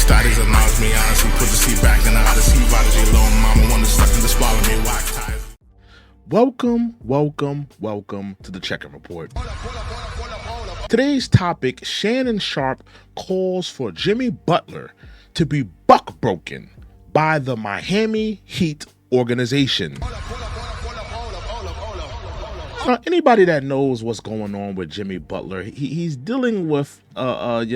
Status acknowledge me, honestly, put the seat back in the Odyssey, Prodigy alone, mama wanna suck in the swallow me, watch time. Welcome to the Checking Report. Today's topic, Shannon Sharpe calls for Jimmy Butler to be buck-broken by the Miami Heat organization. Now, anybody that knows what's going on with Jimmy Butler, he's dealing with, wanting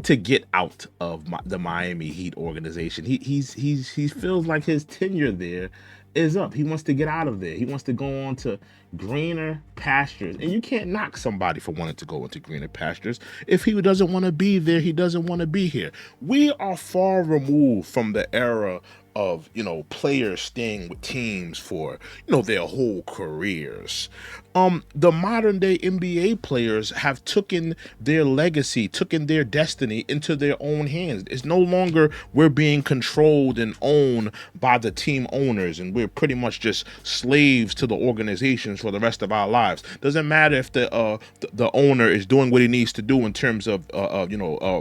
to get out of the Miami Heat organization. He feels like his tenure there is up. He wants to get out of there. He wants to go on to greener pastures. And you can't knock somebody for wanting to go into greener pastures. If he doesn't want to be there, he doesn't want to be here. We are far removed from the era of, players staying with teams for, their whole careers. The modern day NBA players have taken their legacy, taken their destiny into their own hands. It's no longer we're being controlled and owned by the team owners, and we're pretty much just slaves to the organizations for the rest of our lives. Doesn't matter if the owner is doing what he needs to do in terms of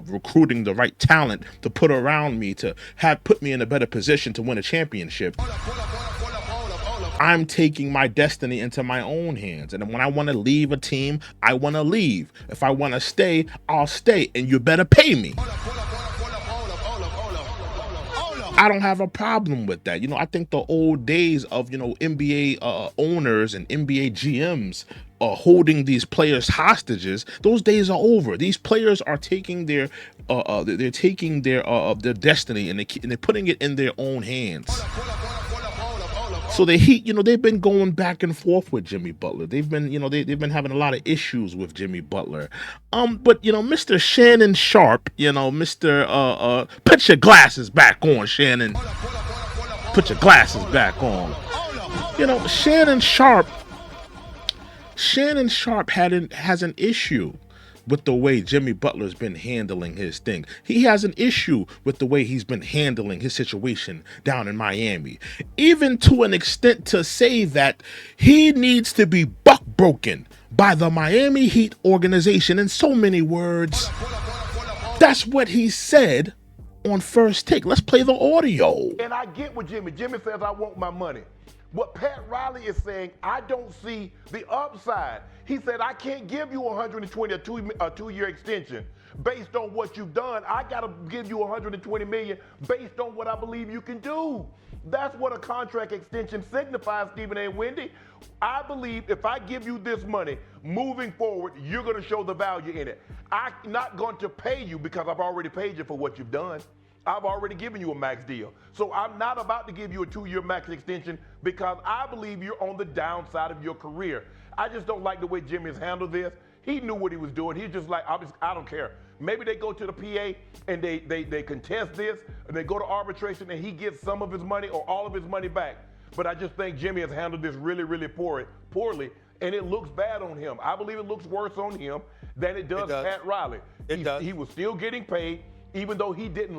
recruiting the right talent to put around me to put me in a better position to win a championship. I'm taking my destiny into my own hands. And when I want to leave a team, I want to leave. If I want to stay, I'll stay. And you better pay me. I don't have a problem with that. I think the old days of, NBA owners and NBA GMs holding these players hostages, those days are over. These players are taking their destiny and they're putting it in their own hands. So the Heat, they've been going back and forth with Jimmy Butler. They've been, they've been having a lot of issues with Jimmy Butler. But Mr. Shannon Sharpe, Mr. Put your glasses back on, Shannon. Put your glasses back on. Shannon Sharpe has an issue with the way Jimmy Butler's been handling his thing. He has an issue with the way he's been handling his situation down in Miami, even to an extent to say that he needs to be buck-broken by the Miami Heat organization. In so many words, that's what he said on First Take. Let's play the audio. And I get what Jimmy says, I want my money. What Pat Riley is saying, I don't see the upside. He said, I can't give you 120, a two-year extension based on what you've done. I got to give you 120 million based on what I believe you can do. That's what a contract extension signifies, Stephen A. Wendy. I believe if I give you this money, moving forward, you're going to show the value in it. I'm not going to pay you because I've already paid you for what you've done. I've already given you a max deal. So I'm not about to give you a 2-year max extension because I believe you're on the downside of your career. I just don't like the way Jimmy has handled this. He knew what he was doing. He's just like, I don't care. Maybe they go to the PA and they contest this and they go to arbitration and he gets some of his money or all of his money back. But I just think Jimmy has handled this really, really poorly, and it looks bad on him. I believe it looks worse on him than it does Pat Riley. He was still getting paid. Even though he didn't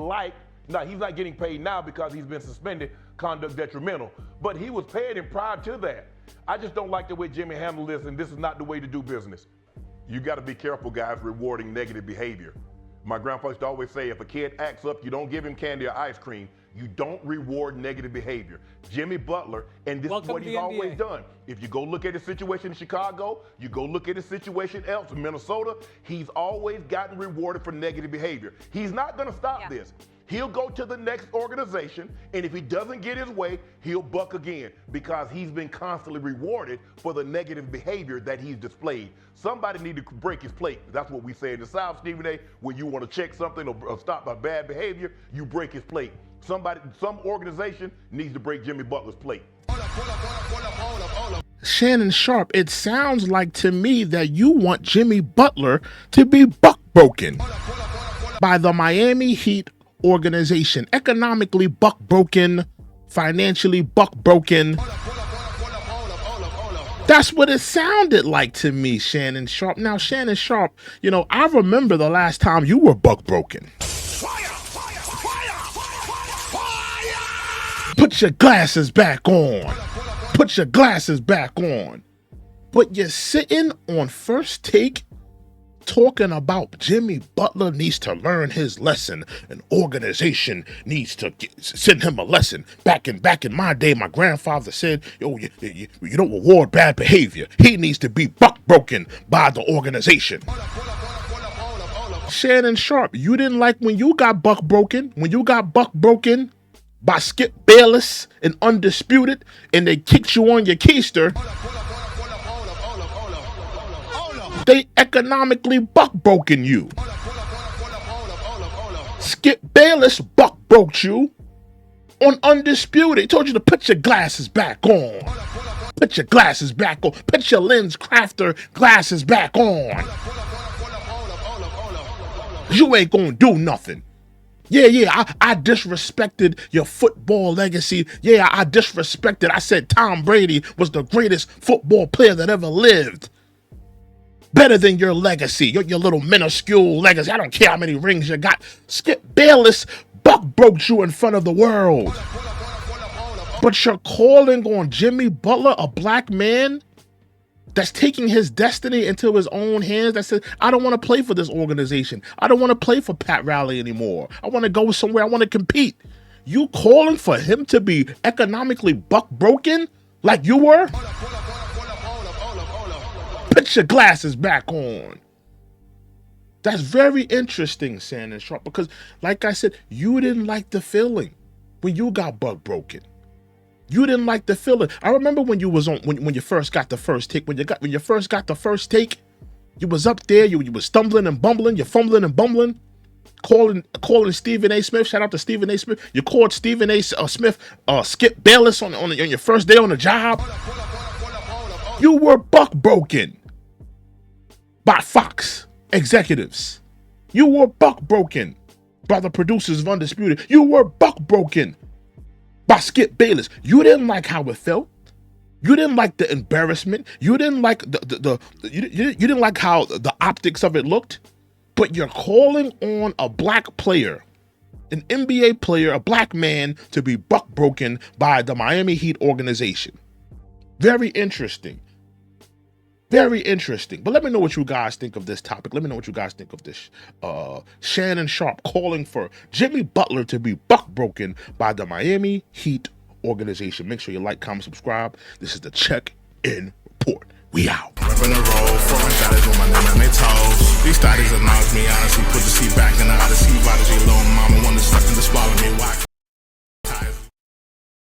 he's not getting paid now because he's been suspended, conduct detrimental. But he was paying him prior to that. I just don't like the way Jimmy handled this, and this is not the way to do business. You got to be careful, guys, rewarding negative behavior. My grandpa used to always say, if a kid acts up, you don't give him candy or ice cream. You don't reward negative behavior. Jimmy Butler, and this is what he's always done. If you go look at his situation in Chicago, you go look at his situation else in Minnesota, he's always gotten rewarded for negative behavior. He's not going to stop this. He'll go to the next organization, and if he doesn't get his way, he'll buck again because he's been constantly rewarded for the negative behavior that he's displayed. Somebody need to break his plate. That's what we say in the South, Stephen A. When you want to check something or stop a bad behavior, you break his plate. Some organization needs to break Jimmy Butler's plate. Shannon Sharpe, it sounds like to me that you want Jimmy Butler to be buck-broken by the Miami Heat organization. Economically buck-broken, financially buck-broken. That's what it sounded like to me, Shannon Sharpe. Now, Shannon Sharpe, I remember the last time you were buck-broken. Put your glasses back on. Put your glasses back on. But you're sitting on First Take talking about Jimmy Butler needs to learn his lesson. An organization needs to send him a lesson. Back in my day, my grandfather said, "Yo, you don't reward bad behavior. He needs to be buck broken by the organization." Shannon Sharpe, you didn't like when you got buck broken. When you got buck broken by Skip Bayless and Undisputed, and they kicked you on your keister. They economically buck broken you. Skip Bayless buck broke you on Undisputed. He told you to put your glasses back on. Put your glasses back on. Put your lens crafter glasses back on. You ain't gonna do nothing. Yeah, I disrespected your football legacy. Yeah, I disrespected. I said Tom Brady was the greatest football player that ever lived. Better than your legacy, your little minuscule legacy. I don't care how many rings you got. Skip Bayless buck broke you in front of the world. But you're calling on Jimmy Butler, a black man that's taking his destiny into his own hands, that says, I don't want to play for this organization. I don't want to play for Pat Riley anymore. I want to go somewhere. I want to compete. You calling for him to be economically buck broken like you were? Put your glasses back on. That's very interesting, Shannon Sharpe, because like I said, you didn't like the feeling when you got buck broken. You didn't like the feeling. I remember when you was on when you first got the first take. When you first got the first take, you was up there, you was stumbling and bumbling, you're fumbling and bumbling, calling Stephen A. Smith. Shout out to Stephen A. Smith. You called Stephen A. Smith Skip Bayless on your first day on the job. You were buck broken by Fox executives. You were buck broken by the producers of Undisputed. You were buck broken by Skip Bayless. You didn't like how it felt. You didn't like the embarrassment. You didn't like you didn't like how the optics of it looked. But you're calling on a black player, an NBA player, a black man, to be buck broken by the Miami Heat organization. Very interesting. Very interesting. But let me know what you guys think of this topic. Let me know what you guys think of this. Shannon Sharpe calling for Jimmy Butler to be buck broken by the Miami Heat organization. Make sure you like, comment, subscribe. This is the Check-In Report. We out. Reppin' the road, foreign shotties with my name on their toes. These studies announce me honestly, put the seat back in the Odyssey. Prodigy, little mama wanna suck in the swallow me. Why?